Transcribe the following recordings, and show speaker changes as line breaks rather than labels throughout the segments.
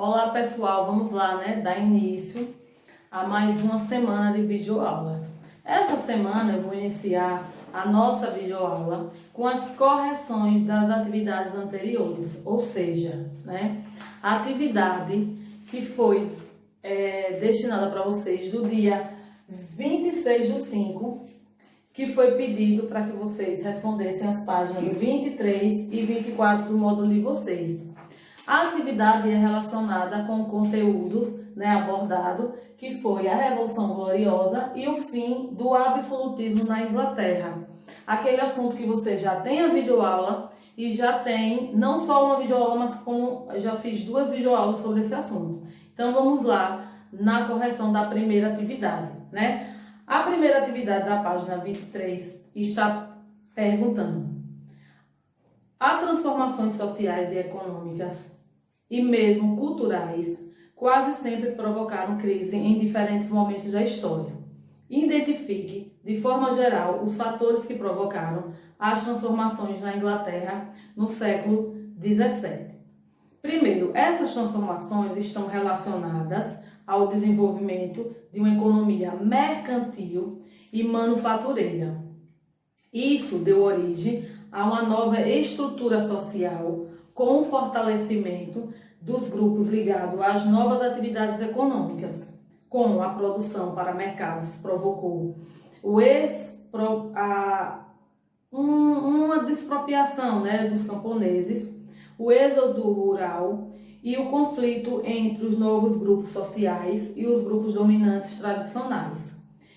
Olá pessoal, vamos lá, dar início a mais uma semana de videoaulas. Essa semana eu vou iniciar a nossa videoaula com as correções das atividades anteriores, ou seja, a atividade que foi destinada para vocês do dia 26/5, que foi pedido para que vocês respondessem as páginas 23 e 24 do módulo de vocês. A atividade é relacionada com o conteúdo abordado, que foi a Revolução Gloriosa e o fim do absolutismo na Inglaterra. Aquele assunto que você já tem a videoaula e já tem não só uma videoaula, mas como já fiz 2 videoaulas sobre esse assunto. Então vamos lá na correção da primeira atividade, A primeira atividade da página 23 está perguntando: as transformações sociais e econômicas e mesmo culturais quase sempre provocaram crise em diferentes momentos da história. Identifique, de forma geral, os fatores que provocaram as transformações na Inglaterra no século XVII. Primeiro, essas transformações estão relacionadas ao desenvolvimento de uma economia mercantil e manufatureira. Isso deu origem a uma nova estrutura social com o fortalecimento dos grupos ligados às novas atividades econômicas. Com a produção para mercados provocou uma despropriação dos camponeses, o êxodo rural e o conflito entre os novos grupos sociais e os grupos dominantes tradicionais.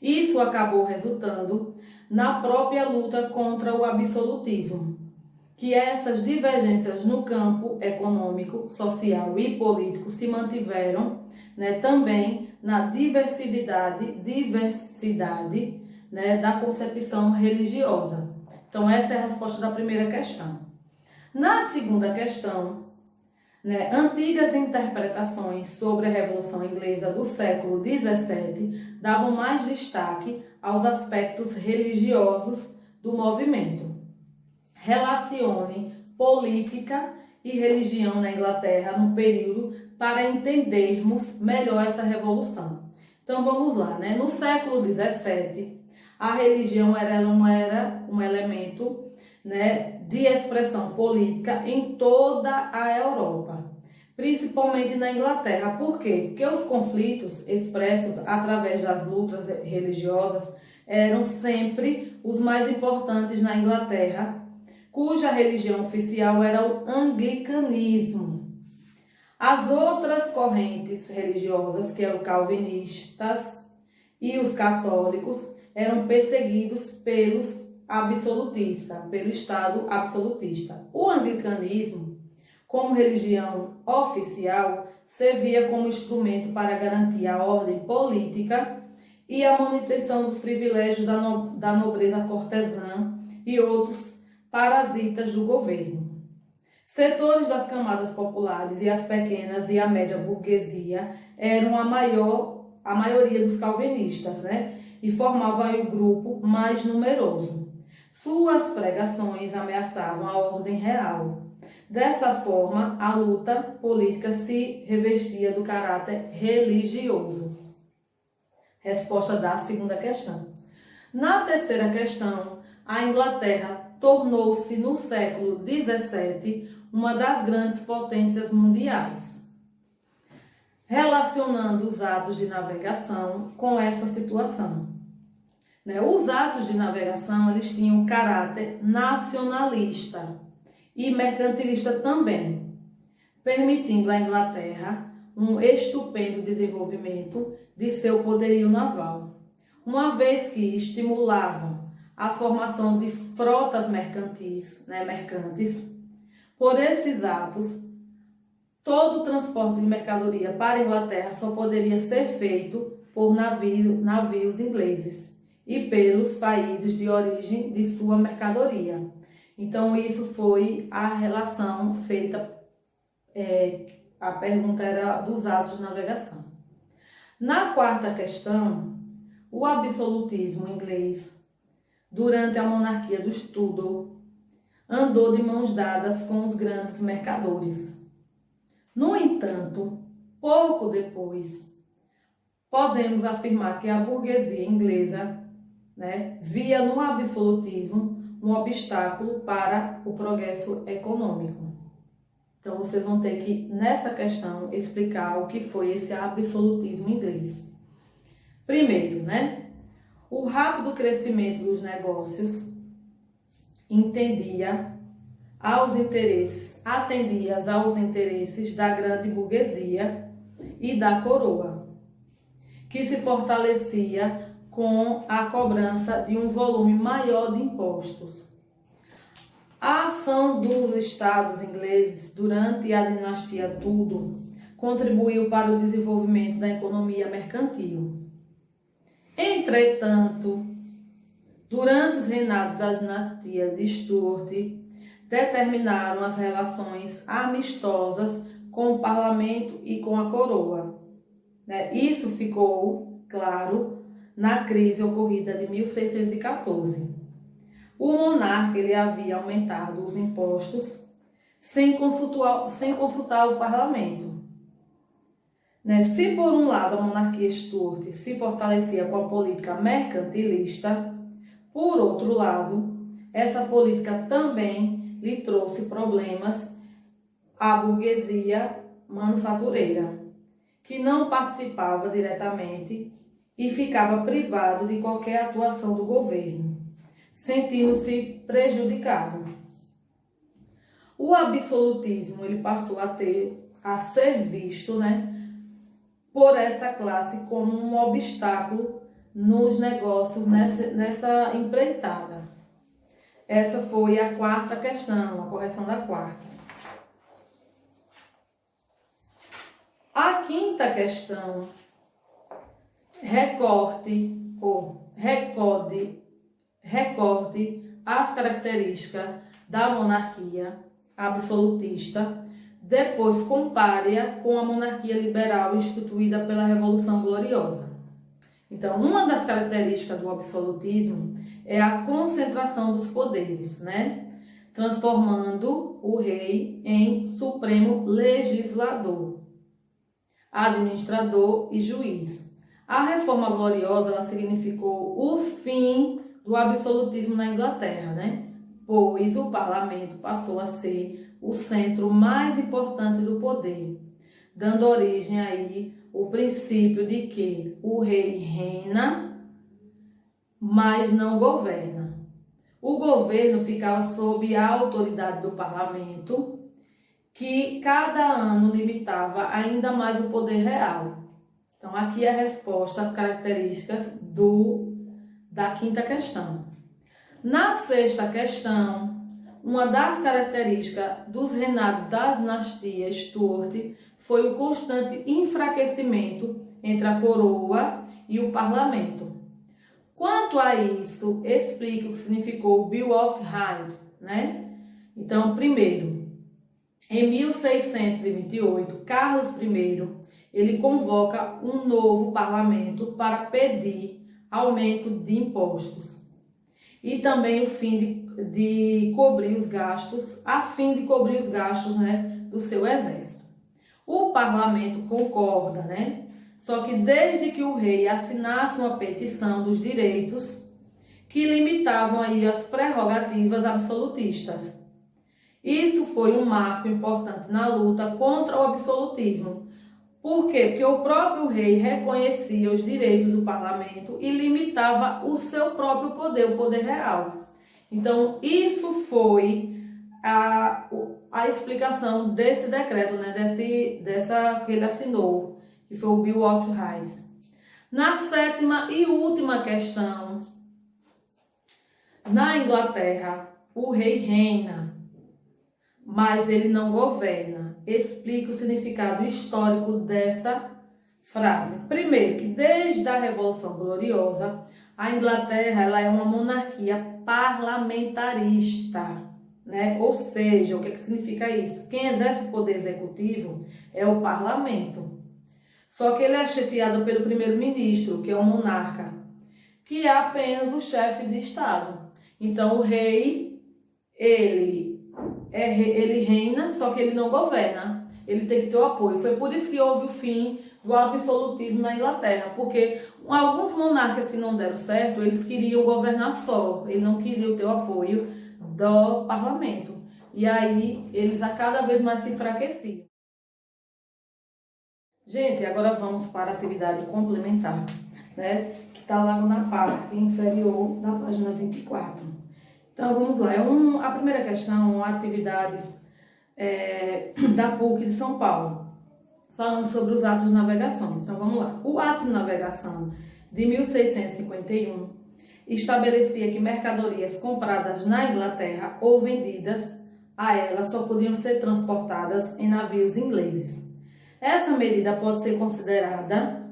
Isso acabou resultando na própria luta contra o absolutismo, que essas divergências no campo econômico, social e político se mantiveram também na diversidade da concepção religiosa. Então, essa é a resposta da primeira questão. Na segunda questão, antigas interpretações sobre a Revolução Inglesa do século XVII davam mais destaque aos aspectos religiosos do movimento. Relacione política e religião na Inglaterra no período para entendermos melhor essa revolução. Então vamos lá, No século XVII, a religião era um elemento de expressão política em toda a Europa, principalmente na Inglaterra. Por quê? Porque os conflitos expressos através das lutas religiosas eram sempre os mais importantes na Inglaterra, cuja religião oficial era o anglicanismo. As outras correntes religiosas, que eram calvinistas e os católicos, eram perseguidos pelos absolutistas, pelo Estado absolutista. O anglicanismo, como religião oficial, servia como instrumento para garantir a ordem política e a manutenção dos privilégios da nobreza cortesã e outros parasitas do governo. Setores das camadas populares e as pequenas e a média burguesia eram a maioria dos calvinistas, e formavam aí o grupo mais numeroso. Suas pregações ameaçavam a ordem real. Dessa forma, a luta política se revestia do caráter religioso. Resposta da segunda questão. Na terceira questão, a Inglaterra tornou-se no século XVII uma das grandes potências mundiais, relacionando os atos de navegação com essa situação. Os atos de navegação eles tinham caráter nacionalista e mercantilista também, permitindo à Inglaterra um estupendo desenvolvimento de seu poderio naval, uma vez que estimulavam a formação de frotas mercantis. Por esses atos, todo o transporte de mercadoria para a Inglaterra só poderia ser feito por navios ingleses e pelos países de origem de sua mercadoria. Então, isso foi a relação feita, a pergunta era dos atos de navegação. Na quarta questão, o absolutismo inglês, durante a monarquia dos Tudor, andou de mãos dadas com os grandes mercadores. No entanto, pouco depois, podemos afirmar que a burguesia inglesa, né, via no absolutismo um obstáculo para o progresso econômico. Então, vocês vão ter que, nessa questão, explicar o que foi esse absolutismo inglês. Primeiro, né, o rápido crescimento dos negócios atendia aos interesses da grande burguesia e da coroa, que se fortalecia com a cobrança de um volume maior de impostos. A ação dos estados ingleses durante a dinastia Tudor contribuiu para o desenvolvimento da economia mercantil. Entretanto, durante os reinados da dinastia de Stuart, determinaram as relações amistosas com o parlamento e com a coroa. Isso ficou claro na crise ocorrida de 1614. O monarca havia aumentado os impostos sem consultar o parlamento. Se por um lado a monarquia Stuart se fortalecia com a política mercantilista, por outro lado, essa política também lhe trouxe problemas à burguesia manufatureira, que não participava diretamente e ficava privado de qualquer atuação do governo, sentindo-se prejudicado. O absolutismo passou a ser visto, por essa classe como um obstáculo nos negócios nessa empreitada. Essa foi a quarta questão, a correção da quarta. A quinta questão, recorde as características da monarquia absolutista, depois compare-a com a monarquia liberal instituída pela Revolução Gloriosa. Então, uma das características do absolutismo é a concentração dos poderes, transformando o rei em supremo legislador, administrador e juiz. A Reforma Gloriosa ela significou o fim do absolutismo na Inglaterra, pois o parlamento passou a ser o centro mais importante do poder, dando origem aí o princípio de que o rei reina, mas não governa. O governo ficava sob a autoridade do parlamento, que cada ano limitava ainda mais o poder real. Então, aqui é a resposta às características da quinta questão. Na sexta questão, uma das características dos reinados da dinastia Stuart foi o constante enfraquecimento entre a coroa e o parlamento. Quanto a isso, explique o que significou o Bill of Rights, Então, primeiro, em 1628, Carlos I, ele convoca um novo parlamento para pedir aumento de impostos e também o fim de cobrir os gastos, do seu exército. O parlamento concorda, Só que desde que o rei assinasse uma petição dos direitos que limitavam aí as prerrogativas absolutistas. Isso foi um marco importante na luta contra o absolutismo. Por quê? Porque o próprio rei reconhecia os direitos do parlamento e limitava o seu próprio poder, o poder real. Então, isso foi a explicação desse decreto, dessa que ele assinou, que foi o Bill of Rights. Na sétima e última questão, na Inglaterra, o rei reina, mas ele não governa. Explica o significado histórico dessa frase. Primeiro, que desde a Revolução Gloriosa, a Inglaterra ela é uma monarquia parlamentarista, Ou seja, o que significa isso? Quem exerce o poder executivo é o parlamento. Só que ele é chefiado pelo primeiro-ministro, que é o monarca, que é apenas o chefe de Estado. Então, o rei, ele reina, só que ele não governa. ele tem que ter o apoio. Foi por isso que houve o fim do absolutismo na Inglaterra, porque alguns monarcas que não deram certo, eles queriam governar só, eles não queriam ter o apoio do parlamento. E aí eles a cada vez mais se enfraqueciam. Gente, agora vamos para a atividade complementar, né? Que está lá na parte inferior da página 24. Então vamos lá, a primeira questão, atividades da PUC de São Paulo, falando sobre os atos de navegação. Então vamos lá. O ato de navegação de 1651 estabelecia que mercadorias compradas na Inglaterra ou vendidas a ela só podiam ser transportadas em navios ingleses. Essa medida pode ser considerada...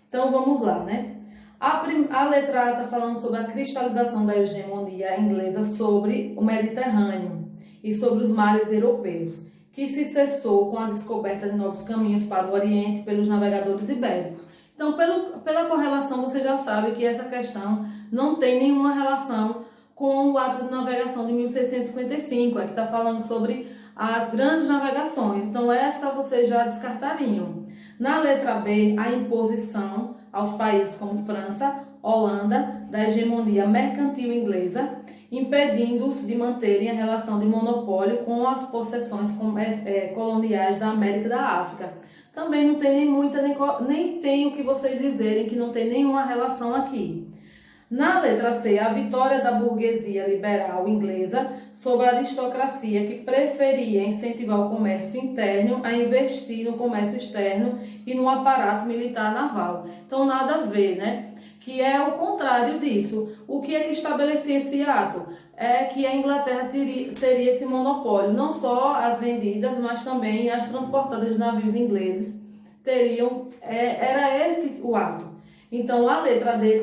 Então vamos lá, né? A letra A está falando sobre a cristalização da hegemonia inglesa sobre o Mediterrâneo e sobre os mares europeus, que se cessou com a descoberta de novos caminhos para o Oriente pelos navegadores ibéricos. Então, pela correlação, você já sabe que essa questão não tem nenhuma relação com o ato de navegação de 1655, que está falando sobre as grandes navegações. Então, essa vocês já descartariam. Na letra B, a imposição aos países como França, Holanda, da hegemonia mercantil inglesa, impedindo-os de manterem a relação de monopólio com as possessões coloniais da América e da África. Também não tem nem tem o que vocês dizerem que não tem nenhuma relação aqui. Na letra C, a vitória da burguesia liberal inglesa sobre a aristocracia que preferia incentivar o comércio interno a investir no comércio externo e no aparato militar naval. Então, nada a ver, né? Que é o contrário disso. O que é que estabelecia esse ato? É que a Inglaterra teria esse monopólio. Não só as vendidas, mas também as transportadas de navios ingleses teriam... era esse o ato. Então, a letra D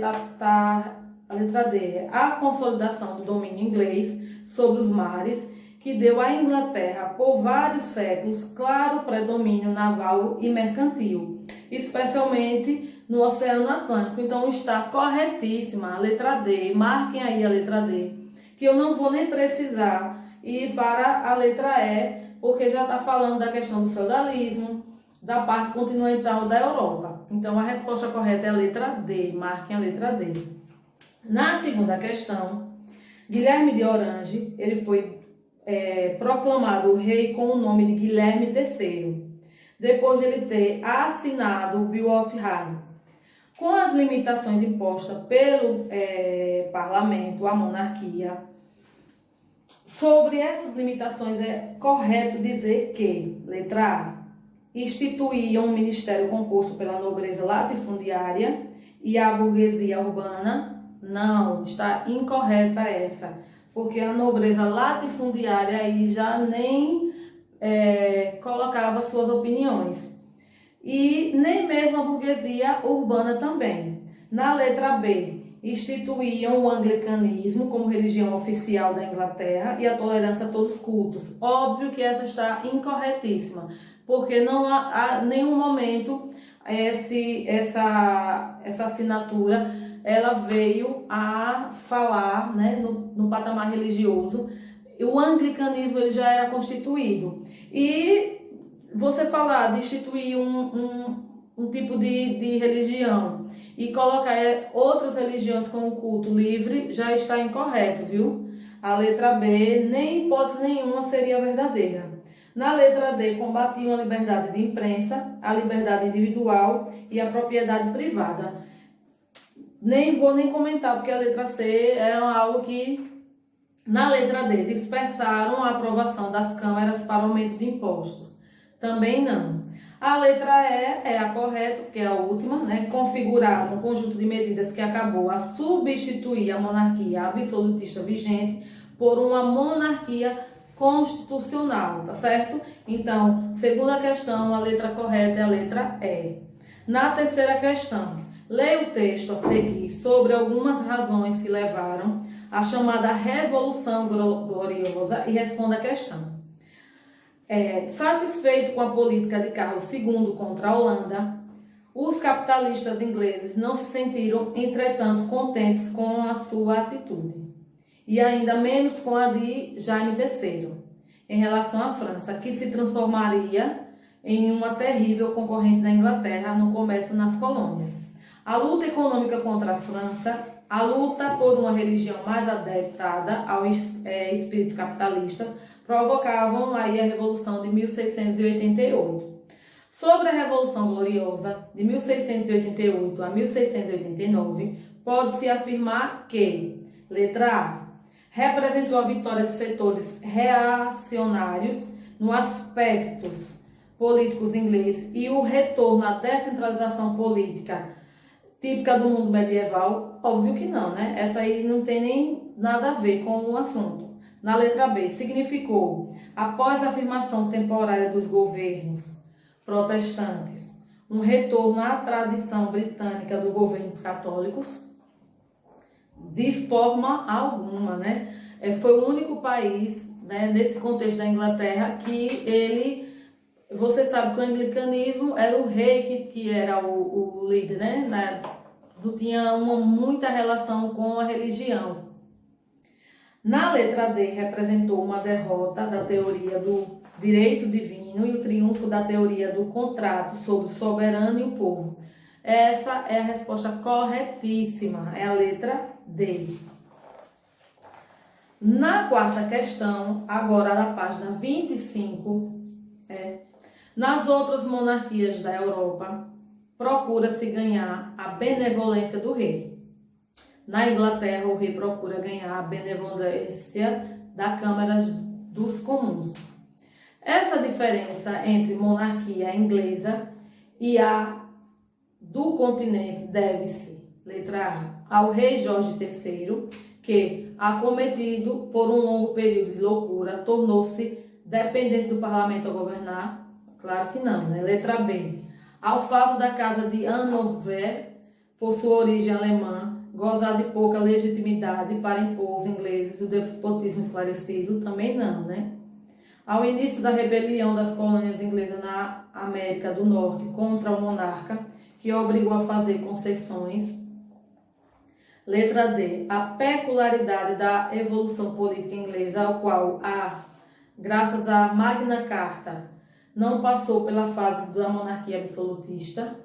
a letra D é a consolidação do domínio inglês sobre os mares, que deu à Inglaterra, por vários séculos, claro predomínio naval e mercantil, especialmente no Oceano Atlântico. Então, está corretíssima a letra D, marquem aí a letra D, que eu não vou nem precisar ir para a letra E, porque já está falando da questão do feudalismo, da parte continental da Europa. Então, a resposta correta é a letra D. Marquem a letra D. Na segunda questão, Guilherme de Orange, ele foi proclamado rei com o nome de Guilherme III, depois de ele ter assinado o Bill of Rights. Com as limitações impostas pelo parlamento à monarquia, sobre essas limitações é correto dizer que, letra A, instituíam um ministério composto pela nobreza latifundiária e a burguesia urbana. Não, está incorreta essa, porque a nobreza latifundiária aí já nem colocava suas opiniões. E nem mesmo a burguesia urbana também. Na letra B, instituíam o anglicanismo como religião oficial da Inglaterra e a tolerância a todos os cultos. Óbvio que essa está incorretíssima, porque não há nenhum momento essa assinatura ela veio a falar, né, no patamar religioso. O anglicanismo ele já era constituído. E você falar de instituir um tipo de religião e colocar outras religiões como culto livre já está incorreto, viu? A letra B, nem hipótese nenhuma seria verdadeira. Na letra D, combatiam a liberdade de imprensa, a liberdade individual e a propriedade privada. Nem vou nem comentar, porque a letra C é algo que, na letra D, dispersaram a aprovação das câmaras para aumento de impostos. Também não. A letra E é a correta, porque é a última, né? Configuraram um conjunto de medidas que acabou a substituir a monarquia absolutista vigente por uma monarquia constitucional, tá certo? Então, segunda questão, a letra correta é a letra E. Na terceira questão, leia o texto a seguir sobre algumas razões que levaram à chamada Revolução Gloriosa e responda a questão. Satisfeito com a política de Carlos II contra a Holanda, os capitalistas ingleses não se sentiram, entretanto, contentes com a sua atitude, e ainda menos com a de Jaime III, em relação à França, que se transformaria em uma terrível concorrente da Inglaterra no comércio nas colônias. A luta econômica contra a França, a luta por uma religião mais adaptada ao espírito capitalista, provocavam aí a Revolução de 1688. Sobre a Revolução Gloriosa, de 1688 a 1689, pode-se afirmar que, letra A, representou a vitória de setores reacionários no aspectos políticos ingleses e o retorno à descentralização política típica do mundo medieval? Óbvio que não, né? Essa aí não tem nem nada a ver com o assunto. Na letra B, significou, após a afirmação temporária dos governos protestantes, um retorno à tradição britânica dos governos católicos? De forma alguma, né? Foi o único país, né, nesse contexto da Inglaterra, que você sabe que o anglicanismo era o rei que era o líder, né? Não tinha muita relação com a religião. Na letra D, representou uma derrota da teoria do direito divino e o triunfo da teoria do contrato sobre o soberano e o povo. Essa é a resposta corretíssima, é a letra D. Na quarta questão, agora na página 25, nas outras monarquias da Europa, procura-se ganhar a benevolência do rei. Na Inglaterra, o rei procura ganhar a benevolência da Câmara dos Comuns. Essa diferença entre monarquia inglesa e a do continente deve-se, letra A, ao rei Jorge III, que, acometido por um longo período de loucura, tornou-se dependente do parlamento a governar? Claro que não, né? Letra B, ao fato da casa de Hanover, por sua origem alemã, gozar de pouca legitimidade para impor aos ingleses o despotismo esclarecido? Também não, né? Ao início da rebelião das colônias inglesas na América do Norte contra o monarca, que obrigou a fazer concessões? Letra D, a peculiaridade da evolução política inglesa, ao qual, graças à Magna Carta, não passou pela fase da monarquia absolutista.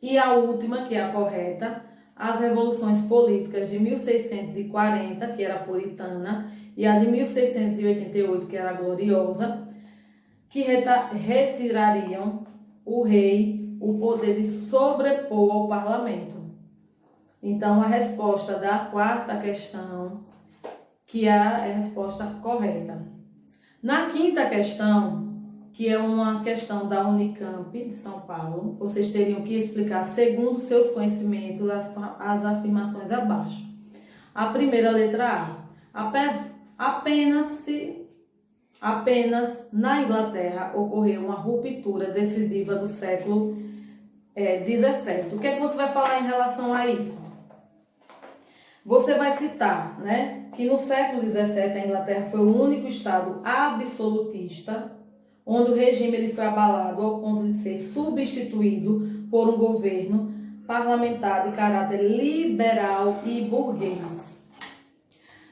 E a última, que é a correta, as revoluções políticas de 1640, que era puritana, e a de 1688, que era gloriosa, que retirariam o rei o poder de sobrepor ao parlamento. Então, a resposta da quarta questão, que é a resposta correta. Na quinta questão, que é uma questão da Unicamp de São Paulo, vocês teriam que explicar, segundo seus conhecimentos, as afirmações abaixo. A primeira, letra A. Apenas na Inglaterra ocorreu uma ruptura decisiva do século XVII. O que é que você vai falar em relação a isso? Você vai citar, né, que no século XVII a Inglaterra foi o único estado absolutista onde o regime ele foi abalado ao ponto de ser substituído por um governo parlamentar de caráter liberal e burguês.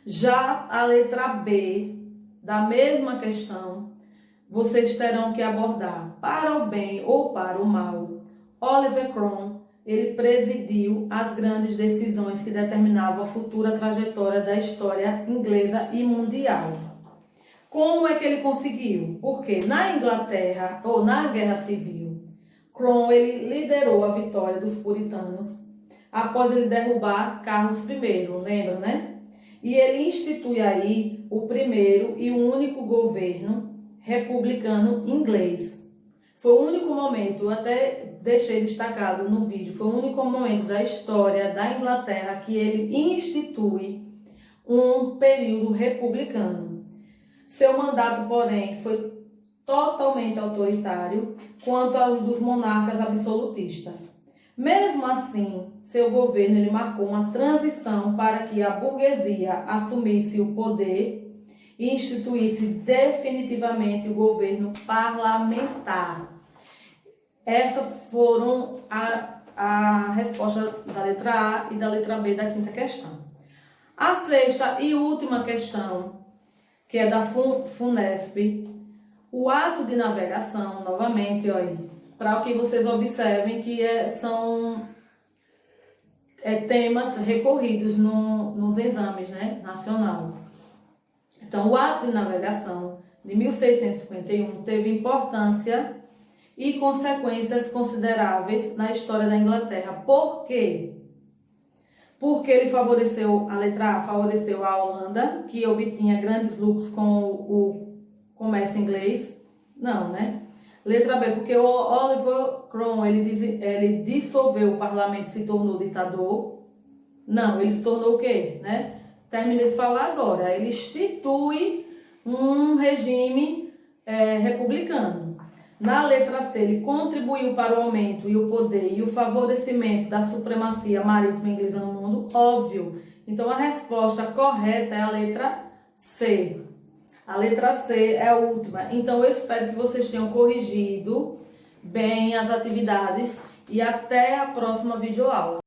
Já a letra B da mesma questão, vocês terão que abordar para o bem ou para o mal. Oliver Cromwell, ele presidiu as grandes decisões que determinavam a futura trajetória da história inglesa e mundial. Como é que ele conseguiu? Porque na Inglaterra, ou na Guerra Civil, Cromwell ele liderou a vitória dos puritanos após ele derrubar Carlos I, lembra, né? E ele institui aí o primeiro e o único governo republicano inglês. Foi o único momento, eu até deixei destacado no vídeo, foi o único momento da história da Inglaterra que ele institui um período republicano. Seu mandato, porém, foi totalmente autoritário quanto aos dos monarcas absolutistas. Mesmo assim, seu governo ele marcou uma transição para que a burguesia assumisse o poder e instituísse definitivamente o governo parlamentar. Essas foram a resposta da letra A e da letra B da quinta questão. A sexta e última questão, que é da FUNESP, O ato de navegação, novamente, olha, para que vocês observem que são temas recorridos nos exames, né, nacional. Então, o ato de navegação de 1651 teve importância e consequências consideráveis na história da Inglaterra. Por quê? Porque ele favoreceu, a letra A favoreceu a Holanda, que obtinha grandes lucros com o comércio inglês. Não, né? Letra B, porque o Oliver Cromwell, ele dissolveu o parlamento e se tornou ditador. Não, ele se tornou o quê? Né? Terminei de falar agora. Ele institui um regime republicano. Na letra C, ele contribuiu para o aumento e o poder e o favorecimento da supremacia marítima inglesa no mundo? Óbvio. Então, a resposta correta é a letra C. A letra C é a última. Então, eu espero que vocês tenham corrigido bem as atividades e até a próxima videoaula.